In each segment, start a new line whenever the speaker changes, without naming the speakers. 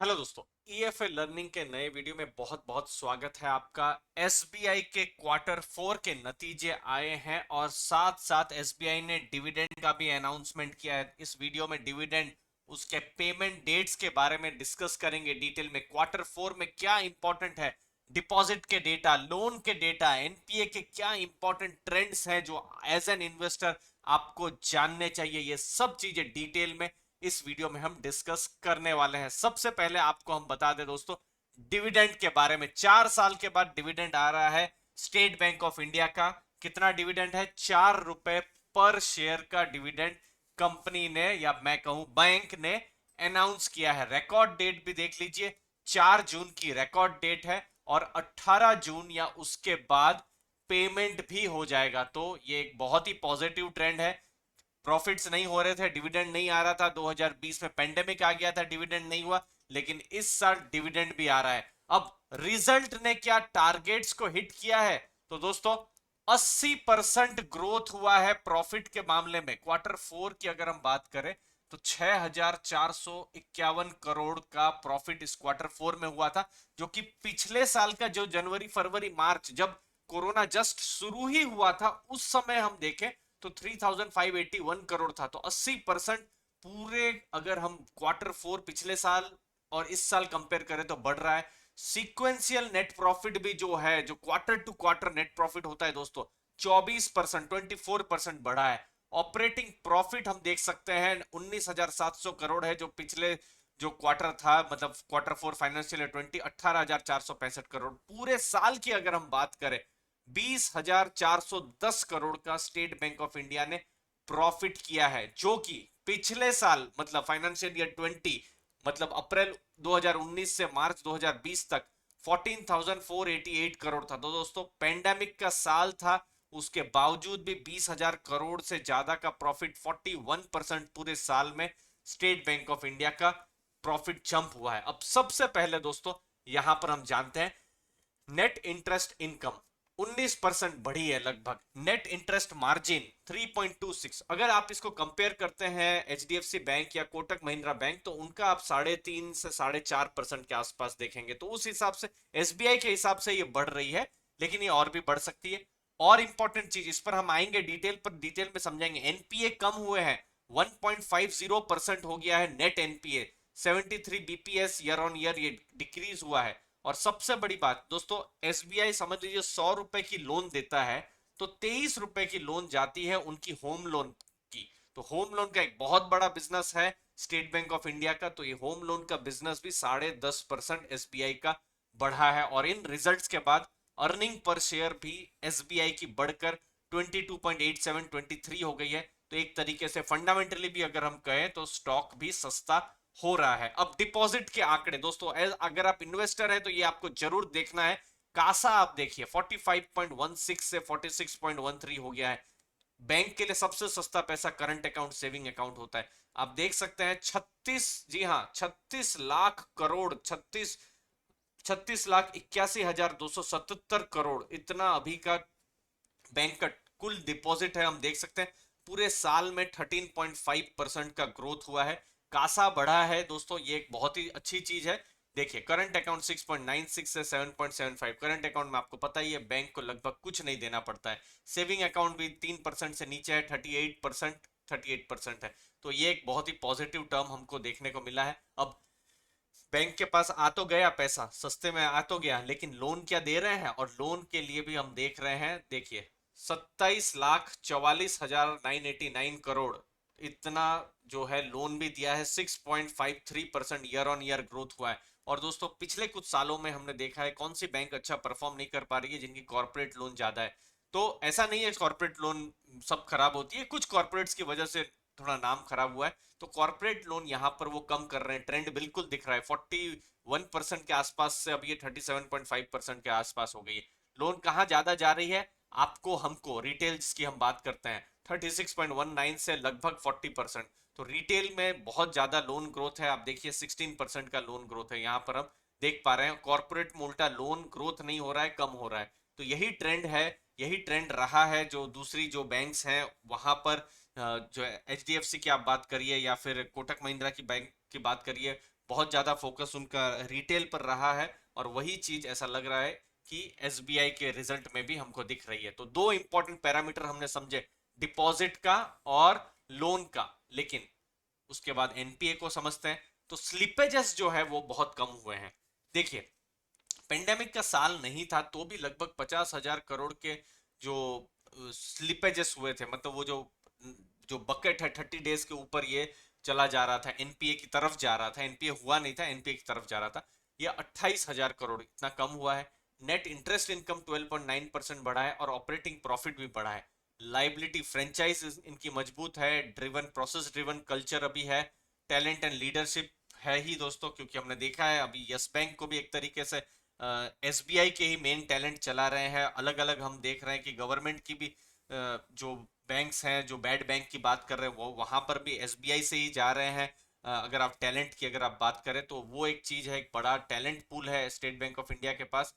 Hello दोस्तों। ईएफए learning के नए वीडियो में बहुत बहुत स्वागत है आपका। एसबीआई के क्वार्टर फोर के नतीजे आए हैं और साथ साथ एसबीआई ने डिविडेंड का भी अनाउंसमेंट किया है। इस वीडियो में डिविडेंड, उसके पेमेंट डेट्स के बारे में डिस्कस करेंगे डिटेल में। क्वार्टर फोर में क्या इंपॉर्टेंट है, डिपॉजिट के डेटा, लोन के डेटा, एनपीए के क्या इंपॉर्टेंट ट्रेंड्स हैं जो एज एन इन्वेस्टर आपको जानने चाहिए, ये सब चीजें डिटेल में इस वीडियो में हम डिस्कस करने वाले हैं। सबसे पहले आपको हम बता दें दोस्तों, डिविडेंड के बारे में। 4 साल के बाद डिविडेंड आ रहा है स्टेट बैंक ऑफ इंडिया का। कितना डिविडेंड है? 4 रुपए पर शेयर का डिविडेंड कंपनी ने, या मैं कहूं बैंक ने, अनाउंस किया है। रिकॉर्ड डेट भी देख लीजिए, 4 जून की रिकॉर्ड डेट है और 18 जून या उसके बाद पेमेंट भी हो जाएगा। तो ये एक बहुत ही पॉजिटिव ट्रेंड है। प्रॉफिट्स नहीं हो रहे थे, डिविडेंड नहीं आ रहा था, 2020 में पेंडेमिक आ गया था, डिविडेंड नहीं हुआ, लेकिन इस साल डिविडेंड भी आ रहा है। अब रिजल्ट ने क्या टारगेट्स को हिट किया है? तो दोस्तों 80% ग्रोथ हुआ है प्रॉफिट के मामले में। क्वार्टर फोर की अगर हम बात करें तो 6,451 करोड़ का प्रॉफिट इस क्वार्टर फोर में हुआ था, जो कि पिछले साल का जो जनवरी फरवरी मार्च, जब कोरोना जस्ट शुरू ही हुआ था, उस समय हम देखें तो 3,581 करोड़ था। तो 80% पूरे, अगर हम क्वार्टर फोर पिछले साल और इस साल कंपेयर करें तो बढ़ रहा है। सीक्वेंशियल नेट प्रॉफिट भी जो है, जो quarter to quarter net profit होता है दोस्तों, 24%, 24% बढ़ा है। ऑपरेटिंग प्रॉफिट हम देख सकते हैं 19,700 करोड़ है, जो पिछले जो क्वार्टर था, मतलब क्वार्टर फोर फाइनेंशियल 18,465 करोड़। पूरे साल की अगर हम बात करें, 20,410 करोड़ का स्टेट बैंक ऑफ इंडिया ने प्रॉफिट किया है, जो कि पिछले साल मतलब फाइनेंशियल ईयर 20, मतलब अप्रैल 2019 से मार्च 2020 तक 14,488 करोड़ था। तो दोस्तों पेंडेमिक का साल था, उसके बावजूद भी 20,000 करोड़ से ज्यादा का प्रॉफिट, 41% पूरे साल में स्टेट बैंक ऑफ इंडिया का प्रॉफिट जंप हुआ है। अब सबसे पहले दोस्तों यहां पर हम जानते हैं नेट इंटरेस्ट इनकम 19% बढ़ी है लगभग। Net interest margin 3.26। अगर आप इसको कंपेयर करते हैं एचडीएफसी बैंक या कोटक महिंद्रा बैंक, तो उनका आप 3.5 से 4.5% के आसपास देखेंगे। तो उस हिसाब से एसबीआई के हिसाब से ये बढ़ रही है, लेकिन ये और भी बढ़ सकती है। और इंपॉर्टेंट चीज, इस पर हम आएंगे डिटेल पर, डिटेल में समझेंगे। एनपीए कम हुए हैं, 1.50% हो गया है net NPA. 73 BPS year on year ये डिक्रीज हुआ है। और सबसे बड़ी बात दोस्तों, एसबीआई समझ लीजिए 100 रुपए की लोन देता है तो 23 रुपए की लोन जाती है उनकी होम लोन की। तो होम लोन का एक बहुत बड़ा बिजनेस है स्टेट बैंक ऑफ इंडिया का। तो ये होम लोन का बिजनेस भी 10.5% एसबीआई का बढ़ा है। और इन रिजल्ट्स के बाद अर्निंग पर शेयर भी एसबीआई की बढ़कर 22.87, 23 हो गई है। तो एक तरीके से फंडामेंटली भी अगर हम कहें तो स्टॉक भी सस्ता हो रहा है। अब डिपॉजिट के आंकड़े दोस्तों, अगर आप इन्वेस्टर हैं तो ये आपको जरूर देखना है। कासा आप देखिए 45.16 से 46.13 हो गया है। बैंक के लिए सबसे सस्ता पैसा करंट अकाउंट, सेविंग अकाउंट होता है। आप देख सकते हैं 36, जी हाँ 36 लाख करोड़, 36 लाख 81,277 करोड़, इतना अभी का बैंक का कुल डिपॉजिट है। हम देख सकते हैं पूरे साल में 13.5% का ग्रोथ हुआ है। कासा बढ़ा है दोस्तों, ये एक बहुत ही अच्छी चीज है। देखिए करंट अकाउंट 6.96 से 7.75। करंट अकाउंट में आपको पता ही है बैंक को लगभग कुछ नहीं देना पड़ता है। सेविंग अकाउंट भी 3% से नीचे है, 38% है। तो ये एक बहुत ही पॉजिटिव टर्म हमको देखने को मिला है। अब बैंक के पास आ तो गया पैसा, सस्ते में आ तो गया, लेकिन लोन क्या दे रहे हैं? और लोन के लिए भी हम देख रहे हैं, देखिए 27,44,989 करोड़, इतना जो है लोन भी दिया है। 6.53% ईयर ऑन ईयर ग्रोथ हुआ है। और दोस्तों पिछले कुछ सालों में हमने देखा है कौन सी बैंक अच्छा परफॉर्म नहीं कर पा रही है, जिनकी कॉर्पोरेट लोन ज्यादा है। तो ऐसा नहीं है कॉर्पोरेट लोन सब खराब होती है, कुछ कॉर्पोरेट्स की वजह से थोड़ा नाम खराब हुआ है। तो कॉर्पोरेट लोन यहाँ पर वो कम कर रहे हैं, ट्रेंड बिल्कुल दिख रहा है। 41% के आसपास से अब ये 37.5% के आसपास हो गई है। लोन कहाँ ज्यादा जा रही है? आपको हमको रिटेल जिसकी हम बात करते हैं, 36.19 से लगभग 40%। तो रिटेल में बहुत ज्यादा लोन ग्रोथ है। आप देखिए 16% का लोन ग्रोथ है, यहाँ पर हम देख पा रहे हैं। कॉर्पोरेट में उल्टा लोन ग्रोथ नहीं हो रहा है, कम हो रहा है। तो यही ट्रेंड है, यही ट्रेंड रहा है जो दूसरी जो बैंक्स हैं वहां पर, जो एच डी एफ सी की आप बात करिए या फिर कोटक महिंद्रा की बैंक की बात करिए, बहुत ज्यादा फोकस उनका रिटेल पर रहा है, और वही चीज ऐसा लग रहा है कि एसबीआई के रिजल्ट में भी हमको दिख रही है। तो दो इंपॉर्टेंट पैरामीटर हमने समझे, डिपॉजिट का और लोन का। लेकिन उसके बाद एनपीए को समझते हैं, तो स्लिपेजेस जो है वो बहुत कम हुए हैं। देखिए, पेंडेमिक का साल नहीं था तो भी लगभग 50,000 करोड़ के जो स्लिपेजेस हुए थे, मतलब वो जो जो बकेट है 30 डेज के ऊपर ये चला जा रहा था, एनपीए की तरफ जा रहा था, एनपीए हुआ नहीं था, एनपीए की तरफ जा रहा था, ये 28,000 करोड़ इतना कम हुआ है। नेट इंटरेस्ट इनकम 12.9% बढ़ा है, और ऑपरेटिंग प्रॉफिट भी बढ़ा है। लाइबिलिटी फ्रेंचाइज इनकी मजबूत है, ड्रिवन प्रोसेस ड्रिवन कल्चर अभी है, टैलेंट एंड लीडरशिप है ही दोस्तों, क्योंकि हमने देखा है अभी यस बैंक को भी एक तरीके से एसबीआई के ही मेन टैलेंट चला रहे हैं। अलग अलग हम देख रहे हैं कि गवर्नमेंट की भी जो बैंक्स हैं, जो बैड बैंक की बात कर रहे हैं, वो वहां पर भी एसबीआई से ही जा रहे हैं। अगर आप टैलेंट की अगर आप बात करें तो वो एक चीज है, एक बड़ा टैलेंट पूल है स्टेट बैंक ऑफ इंडिया के पास।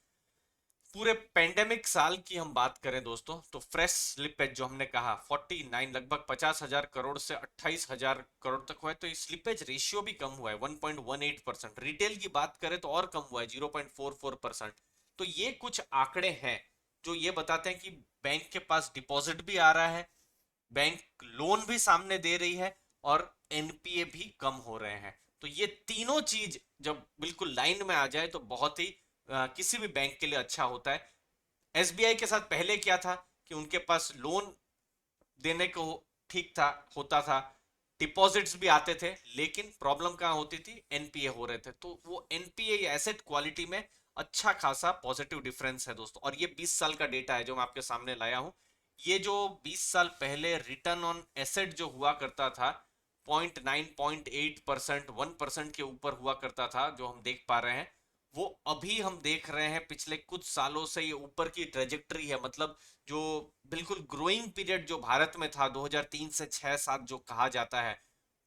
पूरे पेंडेमिक साल की हम बात करें दोस्तों, तो फ्रेश स्लिपेज जो हमने कहा 49, लगभग 50,000 करोड़ से 28,000 करोड़ तक हुआ है, तो ये स्लिपेज रेशियो भी कम हुआ है 1.18%। रिटेल की बात करें तो और कम हुआ है 0.44%। तो ये कुछ आंकड़े हैं जो ये बताते हैं कि बैंक के पास डिपॉजिट भी आ रहा है, बैंक लोन भी सामने दे रही है, और एनपीए भी कम हो रहे हैं। तो ये तीनों चीज जब बिल्कुल लाइन में आ जाए तो बहुत ही किसी भी बैंक के लिए अच्छा होता है। एसबीआई के साथ पहले क्या था कि उनके पास लोन देने को ठीक था, होता था, डिपॉजिट्स भी आते थे, लेकिन प्रॉब्लम कहाँ होती थी, एनपीए हो रहे थे। तो वो एनपीए एसेट क्वालिटी में अच्छा खासा पॉजिटिव डिफरेंस है दोस्तों। और ये 20 साल का डेटा है जो मैं आपके सामने लाया हूं। ये जो 20 साल पहले रिटर्न ऑन एसेट जो हुआ करता था 0.9 0.8%, 1% के ऊपर हुआ करता था, जो हम देख पा रहे हैं, वो अभी हम देख रहे हैं पिछले कुछ सालों से ये ऊपर की ट्रेजेक्टरी है। मतलब जो बिल्कुल ग्रोइंग पीरियड जो भारत में था 2003 से 6-7 जो कहा जाता है,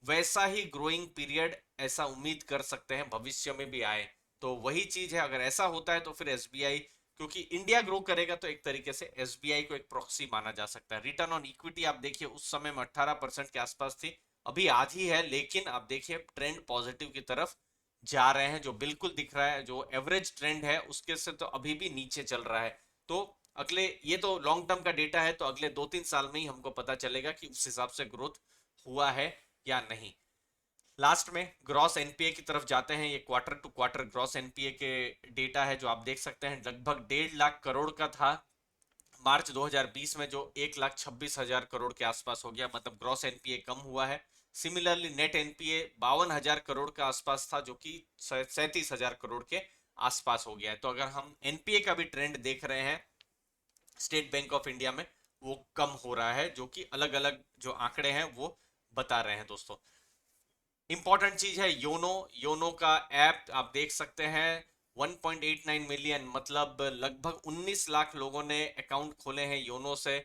वैसा ही ग्रोइंग पीरियड ऐसा उम्मीद कर सकते हैं भविष्य में भी आए। तो वही चीज है, अगर ऐसा होता है तो फिर एसबीआई, क्योंकि इंडिया ग्रो करेगा तो एक तरीके से एसबीआई को एक प्रॉक्सी माना जा सकता है। रिटर्न ऑन इक्विटी आप देखिए उस समय में 18% के आसपास थी, अभी आधी है, लेकिन आप देखिए ट्रेंड पॉजिटिव की तरफ जा रहे हैं, जो बिल्कुल दिख रहा है। जो एवरेज ट्रेंड है उसके से तो अभी भी नीचे चल रहा है। तो अगले, ये तो लॉन्ग टर्म का डेटा है, तो अगले 2-3 साल में ही हमको पता चलेगा कि उस हिसाब से ग्रोथ हुआ है या नहीं। लास्ट में ग्रॉस एनपीए की तरफ जाते हैं। ये quarter to quarter gross NPA के डेटा है जो आप देख सकते हैं, लगभग 1.5 लाख करोड़ का था मार्च 2020 में, जो 1,26,000 करोड़ के आसपास हो गया, मतलब ग्रॉस एनपीए कम हुआ है। सिमिलरली नेट एनपीए 52,000 करोड़ के आसपास था, जो कि 37,000 करोड़ के आसपास हो गया है। तो अगर हम एनपीए का भी ट्रेंड देख रहे हैं स्टेट बैंक ऑफ इंडिया में, वो कम हो रहा है, जो कि अलग अलग जो आंकड़े हैं वो बता रहे हैं दोस्तों। इंपॉर्टेंट चीज है योनो। योनो का ऐप आप देख सकते हैं, 1.89 मिलियन, मतलब लगभग 19 लाख लोगों ने अकाउंट खोले हैं योनो से।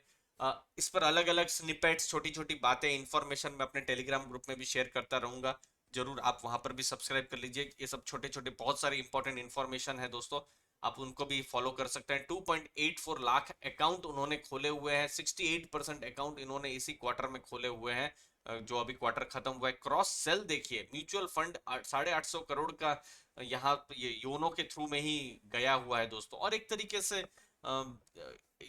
इस पर अलग अलग स्निपेट्स, छोटी छोटी बातें, इंफॉर्मेशन मैं अपने टेलीग्राम ग्रुप में भी शेयर करता रहूंगा, जरूर आप वहां पर भी सब्सक्राइब कर लीजिए। ये सब छोटे छोटे बहुत सारी इंपॉर्टेंट इंफॉर्मेशन है दोस्तों, आप उनको भी फॉलो कर सकते हैं। 2.84 लाख अकाउंट उन्होंने खोले हुए हैं, 68% अकाउंट इन्होंने इसी क्वार्टर में खोले हुए हैं, जो अभी क्वार्टर खत्म हुआ है। क्रॉस सेल देखिए, म्यूचुअल फंड 850 करोड़ का यहाँ ये योनो के थ्रू में ही गया हुआ है दोस्तों। और एक तरीके से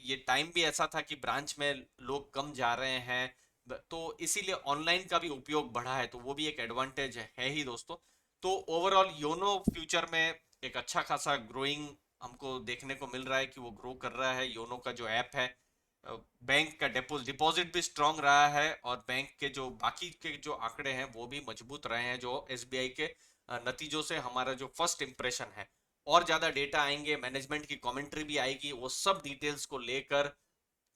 ये टाइम भी ऐसा था कि ब्रांच में लोग कम जा रहे हैं, तो इसीलिए ऑनलाइन का भी उपयोग बढ़ा है, तो वो भी एक एडवांटेज है ही दोस्तों। तो ओवरऑल योनो फ्यूचर में एक अच्छा खासा ग्रोइंग हमको देखने को मिल रहा है कि वो ग्रो कर रहा है। योनो का जो ऐप है, बैंक का डिपॉजिट भी स्ट्रांग रहा है, और बैंक के जो बाकी के जो आंकड़े हैं वो भी मजबूत रहे हैं, जो एसबीआई के नतीजों से हमारा जो फर्स्ट इंप्रेशन है। और ज्यादा डेटा आएंगे, मैनेजमेंट की कमेंट्री भी आएगी, वो सब डिटेल्स को लेकर,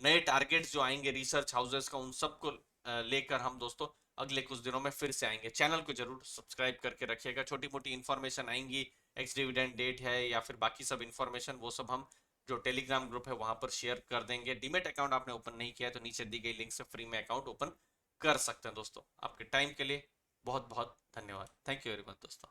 नए टारगेट्स जो आएंगे रिसर्च हाउसेस का, उन सबको लेकर हम दोस्तों अगले कुछ दिनों में फिर से आएंगे। चैनल को जरूर सब्सक्राइब करके रखिएगा, छोटी मोटी इंफॉर्मेशन आएंगी, एक्स डिविडेंड डेट है या फिर बाकी सब इंफॉर्मेशन, वो सब हम जो टेलीग्राम ग्रुप है वहां पर शेयर कर देंगे। डीमेट अकाउंट आपने ओपन नहीं किया है तो नीचे दी गई लिंक से फ्री में अकाउंट ओपन कर सकते हैं दोस्तों। आपके टाइम के लिए बहुत बहुत धन्यवाद। थैंक यू वेरी मच दोस्तों।